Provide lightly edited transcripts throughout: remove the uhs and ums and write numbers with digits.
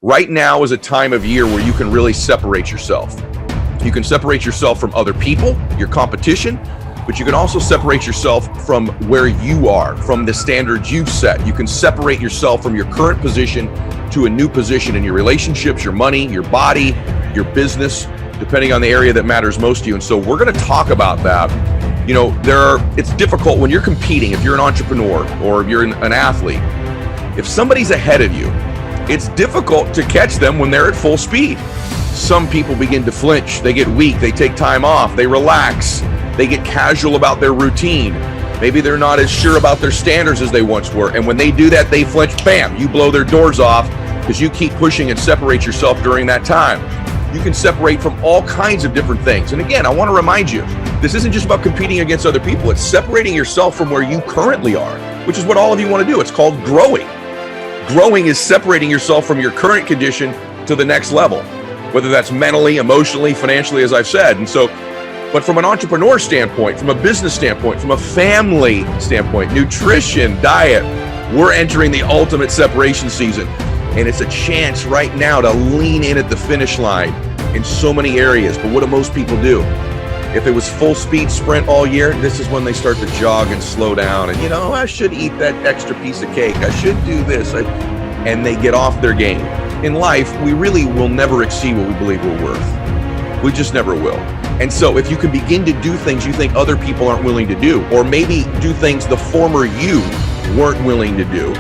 Right now is a time of year where you can really separate yourself. You can separate yourself from other people, your competition, but you can also separate yourself from where you are, from the standards you've set. You can separate yourself from your current position to a new position in your relationships, your money, your body, your business, depending on the area that matters most to you. And so we're going to talk about that. You know, it's difficult when you're competing, if you're an entrepreneur or if you're an athlete. If somebody's ahead of you, it's difficult to catch them when they're at full speed. Some people begin to flinch, they get weak, they take time off, they relax, they get casual about their routine. Maybe they're not as sure about their standards as they once were. And when they do that, they flinch, bam, you blow their doors off because you keep pushing and separate yourself during that time. You can separate from all kinds of different things. And again, I want to remind you, this isn't just about competing against other people. It's separating yourself from where you currently are, which is what all of you want to do. It's called growing. Growing is separating yourself from your current condition to the next level, whether that's mentally, emotionally, financially, as I've said. And so, but from an entrepreneur standpoint, from a business standpoint, from a family standpoint, nutrition, diet, we're entering the ultimate separation season. And it's a chance right now to lean in at the finish line in so many areas. But what do most people do? If it was full speed sprint all year, this is when they start to jog and slow down. And, you know, I should eat that extra piece of cake. I should do this. And they get off their game. In life, we really will never exceed what we believe we're worth. We just never will. And so if you can begin to do things you think other people aren't willing to do, or maybe do things the former you weren't willing to do,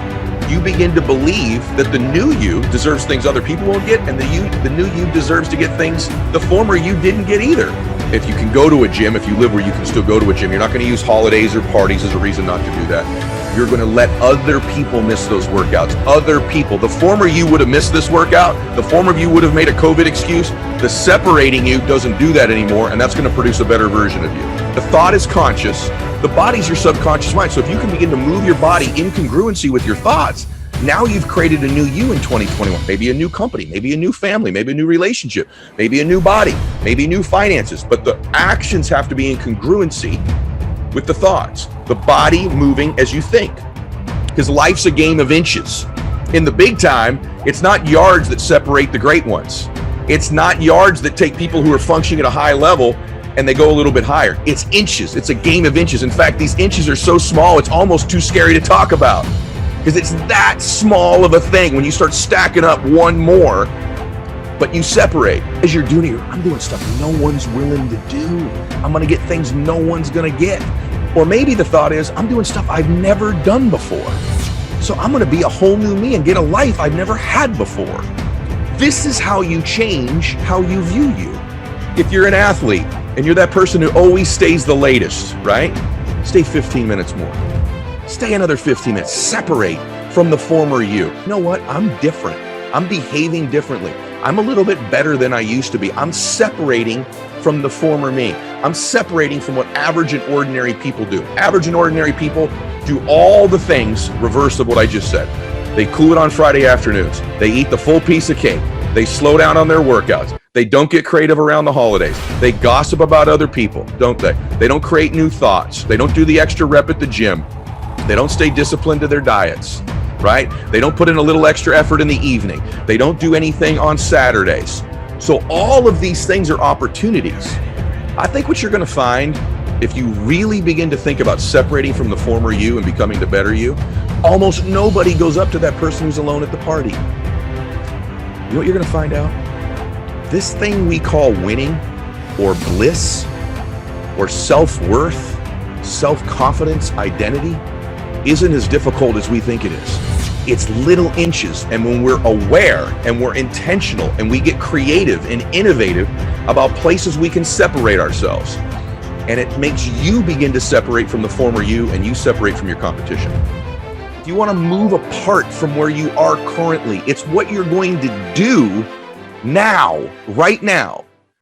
you begin to believe that the new you deserves things other people won't get, and the new you deserves to get things the former you didn't get either. If you can go to a gym, if you live where you can still go to a gym, you're not going to use holidays or parties as a reason not to do that. You're going to let other people miss those workouts. Other people. The former you would have missed this workout. The former you would have made a COVID excuse. The separating you doesn't do that anymore, and that's going to produce a better version of you. The thought is conscious. The body's your subconscious mind. So if you can begin to move your body in congruency with your thoughts, now you've created a new you in 2021. Maybe a new company, maybe a new family, maybe a new relationship, maybe a new body, maybe new finances. But the actions have to be in congruency with the thoughts. The body moving as you think. Because life's a game of inches. In the big time, it's not yards that separate the great ones. It's not yards that take people who are functioning at a high level and they go a little bit higher. It's inches. It's a game of inches. In fact, these inches are so small, it's almost too scary to talk about. Because it's that small of a thing when you start stacking up one more, but you separate. As you're doing it, I'm doing stuff no one's willing to do. I'm going to get things no one's going to get. Or maybe the thought is, I'm doing stuff I've never done before. So I'm going to be a whole new me and get a life I've never had before. This is how you change how you view you. If you're an athlete and you're that person who always stays the latest, right? Stay 15 minutes more. Stay another 15 minutes. Separate from the former you. You know what? I'm different. I'm behaving differently. I'm a little bit better than I used to be. I'm separating from the former me. I'm separating from what average and ordinary people do. Average and ordinary people do all the things reverse of what I just said. They cool it on Friday afternoons. They eat the full piece of cake. They slow down on their workouts. They don't get creative around the holidays. They gossip about other people, don't they? They don't create new thoughts. They don't do the extra rep at the gym. They don't stay disciplined to their diets, right? They don't put in a little extra effort in the evening. They don't do anything on Saturdays. So all of these things are opportunities. I think what you're going to find, if you really begin to think about separating from the former you and becoming the better you, almost nobody goes up to that person who's alone at the party. You know what you're going to find out? This thing we call winning or bliss or self-worth, self-confidence, identity isn't as difficult as we think it is. It's little inches. And when we're aware and we're intentional and we get creative and innovative about places we can separate ourselves, and it makes you begin to separate from the former you and you separate from your competition. If you want to move apart from where you are currently, it's what you're going to do now, right now,